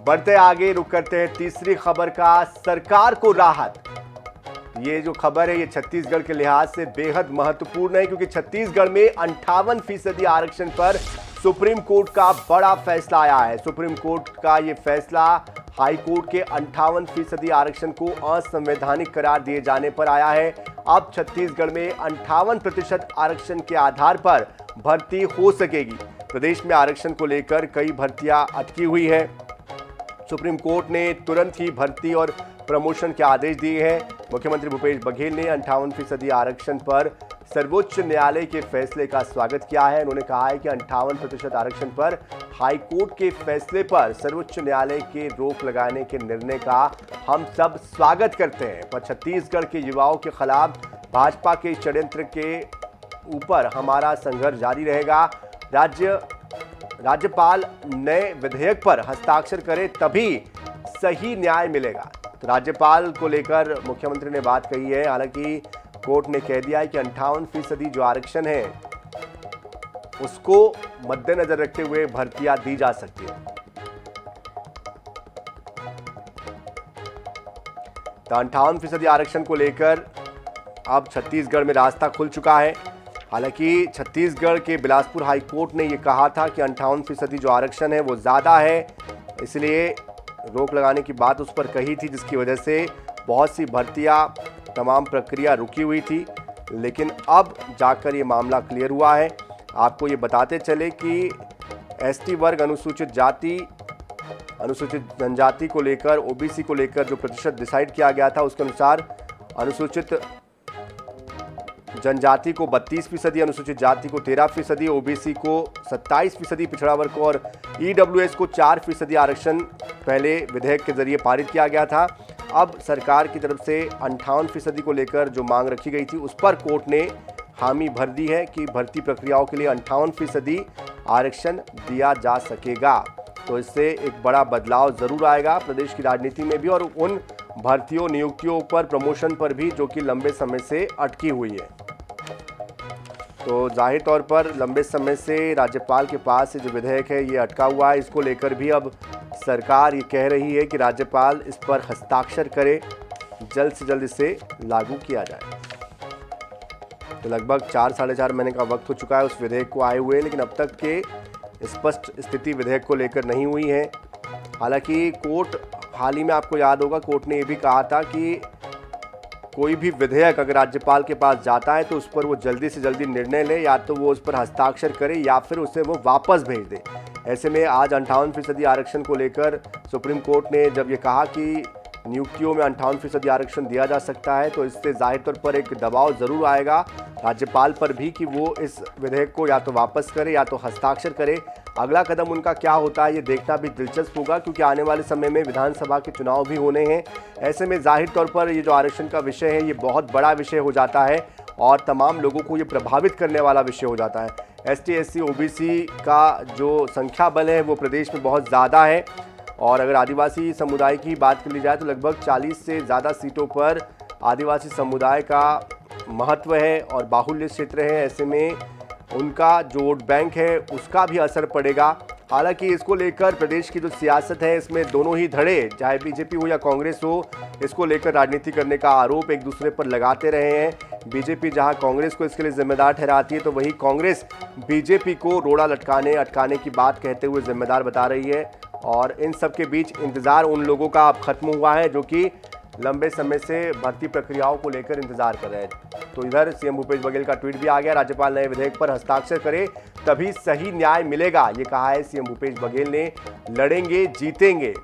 बढ़ते आगे रुक करते हैं तीसरी खबर का। सरकार को राहत। ये जो खबर है ये छत्तीसगढ़ के लिहाज से बेहद महत्वपूर्ण है, क्योंकि छत्तीसगढ़ में 58% आरक्षण पर सुप्रीम कोर्ट का बड़ा फैसला आया है। सुप्रीम कोर्ट का ये फैसला हाई कोर्ट के 58% आरक्षण को असंवैधानिक करार दिए जाने पर आया है। अब छत्तीसगढ़ में 58% आरक्षण के आधार पर भर्ती हो सकेगी। प्रदेश में आरक्षण को लेकर कई भर्तियां अटकी हुई है। सुप्रीम कोर्ट ने तुरंत ही भर्ती और प्रमोशन के आदेश दिए हैं। मुख्यमंत्री भूपेश बघेल ने 58% आरक्षण पर सर्वोच्च न्यायालय के फैसले का स्वागत किया है। उन्होंने कहा है कि 58% आरक्षण पर हाई कोर्ट के फैसले पर सर्वोच्च न्यायालय के रोक लगाने के निर्णय का हम सब स्वागत करते हैं, पर छत्तीसगढ़ के युवाओं के खिलाफ भाजपा के षड्यंत्र के ऊपर हमारा संघर्ष जारी रहेगा। राज्यपाल नए विधेयक पर हस्ताक्षर करे तभी सही न्याय मिलेगा। तो राज्यपाल को लेकर मुख्यमंत्री ने बात कही है। हालांकि कोर्ट ने कह दिया है कि 58% जो आरक्षण है उसको मद्देनजर रखते हुए भर्तियां दी जा सकती है। तो 58% आरक्षण को लेकर अब छत्तीसगढ़ में रास्ता खुल चुका है। हालांकि छत्तीसगढ़ के बिलासपुर हाई कोर्ट ने यह कहा था कि 58% जो आरक्षण है वो ज़्यादा है, इसलिए रोक लगाने की बात उस पर कही थी, जिसकी वजह से बहुत सी भर्तियां तमाम प्रक्रिया रुकी हुई थी। लेकिन अब जाकर ये मामला क्लियर हुआ है। आपको ये बताते चले कि एसटी वर्ग, अनुसूचित जाति, अनुसूचित जनजाति को लेकर, ओबीसी को लेकर जो प्रतिशत डिसाइड किया गया था उसके अनुसार अनुसूचित जनजाति को 32%, अनुसूचित जाति को 13%, ओबीसी को 27%, पिछड़ा वर्ग को और ईडब्ल्यूएस को 4% आरक्षण पहले विधेयक के जरिए पारित किया गया था। अब सरकार की तरफ से 58% को लेकर जो मांग रखी गई थी उस पर कोर्ट ने हामी भर दी है कि भर्ती प्रक्रियाओं के लिए 58% आरक्षण दिया जा सकेगा। तो इससे एक बड़ा बदलाव जरूर आएगा प्रदेश की राजनीति में भी और उन भर्तियों, नियुक्तियों पर, प्रमोशन पर भी जो कि लंबे समय से अटकी हुई है। तो जाहिर तौर पर लंबे समय से राज्यपाल के पास जो विधेयक है ये अटका हुआ है। इसको लेकर भी अब सरकार ये कह रही है कि राज्यपाल इस पर हस्ताक्षर करे, जल्द से जल्द इसे लागू किया जाए। तो लगभग 4-4.5 महीने का वक्त हो चुका है उस विधेयक को आए हुए, लेकिन अब तक के स्पष्ट स्थिति विधेयक को लेकर नहीं हुई है। हालांकि कोर्ट हाल ही में, आपको याद होगा, कोर्ट ने यह भी कहा था कि कोई भी विधेयक अगर राज्यपाल के पास जाता है तो उस पर वो जल्दी से जल्दी निर्णय ले, या तो वो उस पर हस्ताक्षर करे या फिर उसे वो वापस भेज दे। ऐसे में आज 58% आरक्षण को लेकर सुप्रीम कोर्ट ने जब ये कहा कि नियुक्तियों में 58% आरक्षण दिया जा सकता है, तो इससे जाहिर तौर पर एक दबाव ज़रूर आएगा राज्यपाल पर भी कि वो इस विधेयक को या तो वापस करे या तो हस्ताक्षर करे। अगला कदम उनका क्या होता है ये देखना भी दिलचस्प होगा, क्योंकि आने वाले समय में विधानसभा के चुनाव भी होने हैं। ऐसे में जाहिर तौर पर ये जो आरक्षण का विषय है ये बहुत बड़ा विषय हो जाता है और तमाम लोगों को ये प्रभावित करने वाला विषय हो जाता है। एसटी, एससी, ओबीसी का जो संख्या बल है वो प्रदेश में बहुत ज़्यादा है और अगर आदिवासी समुदाय की बात कर ली जाए तो लगभग 40 से ज़्यादा सीटों पर आदिवासी समुदाय का महत्व है और बाहुल्य क्षेत्र है। ऐसे में उनका जो वोट बैंक है उसका भी असर पड़ेगा। हालांकि इसको लेकर प्रदेश की जो सियासत है इसमें दोनों ही धड़े, चाहे बीजेपी हो या कांग्रेस हो, इसको लेकर राजनीति करने का आरोप एक दूसरे पर लगाते रहे हैं। बीजेपी जहां कांग्रेस को इसके लिए जिम्मेदार ठहराती है तो वही कांग्रेस बीजेपी को रोड़ा अटकाने की बात कहते हुए जिम्मेदार बता रही है। और इन सब के बीच इंतज़ार उन लोगों का अब खत्म हुआ है जो कि लंबे समय से भर्ती प्रक्रियाओं को लेकर इंतजार कर रहे हैं। तो इधर सीएम भूपेश बघेल का ट्वीट भी आ गया, राज्यपाल नए विधेयक पर हस्ताक्षर करे तभी सही न्याय मिलेगा, ये कहा है सीएम भूपेश बघेल ने। लड़ेंगे, जीतेंगे।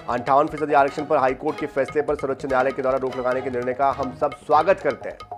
58% आरक्षण पर हाईकोर्ट के फैसले पर सर्वोच्च न्यायालय के द्वारा रोक लगाने के निर्णय का हम सब स्वागत करते हैं।